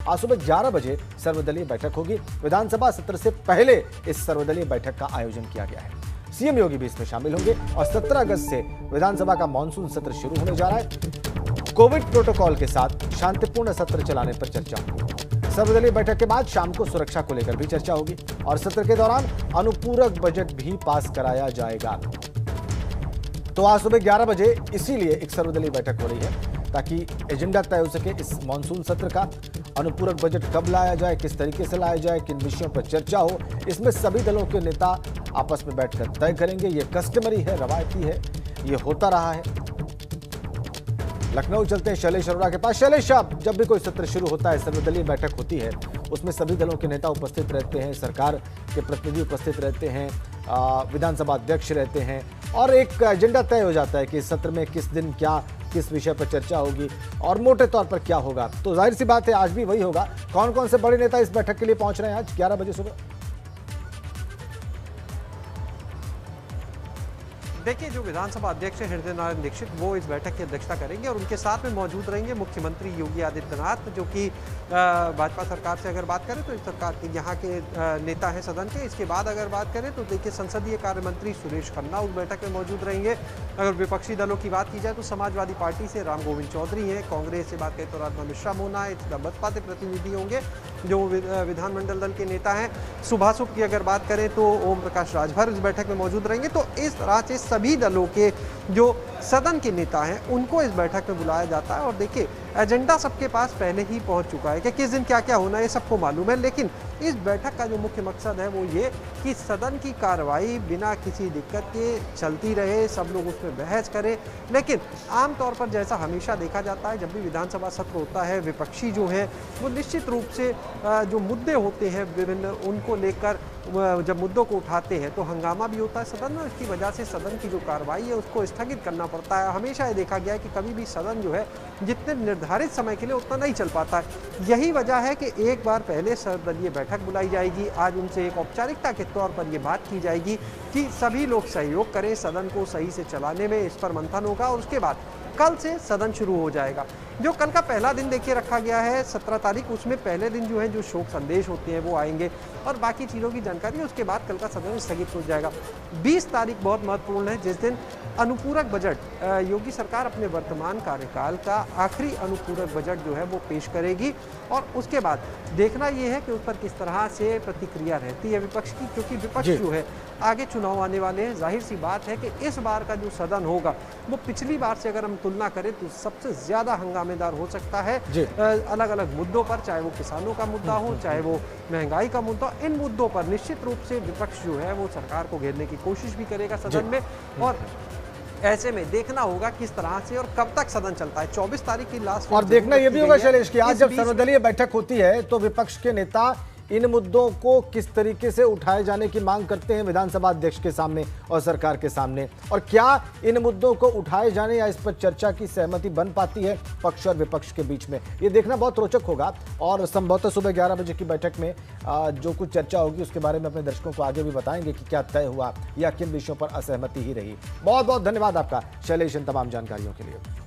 आज सुबह 11 बजे सर्वदलीय बैठक होगी। विधानसभा सत्र से पहले इस सर्वदलीय बैठक का आयोजन किया गया है। सीएम योगी भी इसमें शामिल होंगे और 17 अगस्त से विधानसभा का मानसून सत्र शुरू होने जा रहा है। कोविड प्रोटोकॉल के साथ शांतिपूर्ण सत्र चलाने पर चर्चा होगी। सर्वदलीय बैठक के बाद शाम को सुरक्षा को लेकर भी चर्चा होगी और सत्र के दौरान अनुपूरक बजट भी पास कराया जाएगा। तो आज सुबह 11 बजे इसीलिए एक सर्वदलीय बैठक हो रही है ताकि एजेंडा तय हो सके इस मानसून सत्र का। अनुपूरक बजट कब लाया जाए, किस तरीके से लाया जाए, किन विषयों पर चर्चा हो, इसमें सभी दलों के नेता आपस में बैठकर तय करेंगे। ये कस्टमरी है, रवायती है, ये होता रहा है। लखनऊ चलते हैं शैलेश अरोड़ा के पास। शैलेश साहब, जब भी कोई सत्र शुरू होता है, सर्वदलीय बैठक होती है, उसमें सभी दलों के नेता उपस्थित रहते हैं, सरकार के प्रतिनिधि उपस्थित रहते हैं, विधानसभा अध्यक्ष रहते हैं और एक एजेंडा तय हो जाता है कि इस सत्र में किस दिन क्या, किस विषय पर चर्चा होगी और मोटे तौर पर क्या होगा। तो जाहिर सी बात है आज भी वही होगा। कौन कौन से बड़े नेता इस बैठक के लिए पहुंच रहे हैं आज 11 बजे सुबह? देखिए, जो विधानसभा अध्यक्ष हृदय नारायण दीक्षित वो इस बैठक की अध्यक्षता करेंगे और उनके साथ में मौजूद रहेंगे मुख्यमंत्री योगी आदित्यनाथ, जो कि भाजपा सरकार से अगर बात करें तो इस सरकार के यहाँ के नेता हैं सदन के। इसके बाद अगर बात करें तो देखिए संसदीय कार्य मंत्री सुरेश खन्ना उस बैठक में मौजूद रहेंगे। अगर विपक्षी दलों की बात की जाए तो समाजवादी पार्टी से राम गोविंद चौधरी हैं, कांग्रेस से बात करें तो राधा मिश्रा मोना है, बसपा के प्रतिनिधि होंगे जो विधानमंडल दल के नेता हैं। सुभाषुप की अगर बात करें तो ओम प्रकाश राजभर इस बैठक में मौजूद रहेंगे। तो इस तरह से सभी दलों के जो सदन के नेता हैं उनको इस बैठक में बुलाया जाता है। और देखिए, एजेंडा सबके पास पहले ही पहुंच चुका है कि किस दिन क्या क्या होना है, ये सबको मालूम है। लेकिन इस बैठक का जो मुख्य मकसद है वो ये कि सदन की कार्रवाई बिना किसी दिक्कत के चलती रहे, सब लोग उसमें बहस करें। लेकिन आमतौर पर जैसा हमेशा देखा जाता है, जब भी विधानसभा सत्र होता है, विपक्षी जो है वो निश्चित रूप से जो मुद्दे होते हैं विभिन्न, उनको लेकर जब मुद्दों को उठाते हैं तो हंगामा भी होता है सदन में। इसकी वजह से सदन की जो कार्रवाई है उसको स्थगित करना पड़ता है। हमेशा ये देखा गया है कि कभी भी सदन जो है जितने निर्धारित समय के लिए उतना नहीं चल पाता है। यही वजह है कि एक बार पहले सर्वदलीय बैठक बुलाई जाएगी। आज उनसे एक औपचारिकता के तौर पर यह बात की जाएगी कि सभी लोग सहयोग करें, सदन को सही से चलाने में इस पर मंथन होगा और उसके बाद कल से सदन शुरू हो जाएगा। जो कल का पहला दिन देखिए रखा गया है 17 तारीख, उसमें पहले दिन जो है जो शोक संदेश होते हैं वो आएंगे और बाकी चीज़ों की जानकारी उसके बाद कल का सदन स्थगित हो जाएगा। 20 तारीख बहुत महत्वपूर्ण है, जिस दिन अनुपूरक बजट योगी सरकार अपने वर्तमान कार्यकाल का आखिरी अनुपूरक बजट जो है वो पेश करेगी और उसके बाद देखना ये है कि उस पर किस तरह से प्रतिक्रिया रहती है विपक्ष की, क्योंकि विपक्ष जो है आगे चुनाव आने वाले हैं। जाहिर सी बात है कि इस बार का जो सदन होगा वो पिछली बार से अगर हम तुलना करें तो सबसे ज्यादा हंगामेदार हो सकता है। अलग अलग मुद्दों पर, चाहे वो किसानों का मुद्दा हो, चाहे वो महंगाई का मुद्दा, इन मुद्दों पर निश्चित रूप से विपक्ष जो है वो सरकार को घेरने की कोशिश भी करेगा सदन में। और ऐसे में देखना होगा किस तरह से और कब तक सदन चलता है। 24 तारीख की लास्ट और देखना यह भी होगा शैलेश कि आज जब सर्वदलीय बैठक होती है तो विपक्ष के नेता इन मुद्दों को किस तरीके से उठाए जाने की मांग करते हैं विधानसभा अध्यक्ष के सामने और सरकार के सामने, और क्या इन मुद्दों को उठाए जाने या इस पर चर्चा की सहमति बन पाती है पक्ष और विपक्ष के बीच में, ये देखना बहुत रोचक होगा। और संभवतः सुबह 11 बजे की बैठक में जो कुछ चर्चा होगी उसके बारे में अपने दर्शकों को आगे भी बताएंगे कि क्या तय हुआ या किन विषयों पर असहमति ही रही। बहुत बहुत धन्यवाद आपका शैलेश इन तमाम जानकारियों के लिए।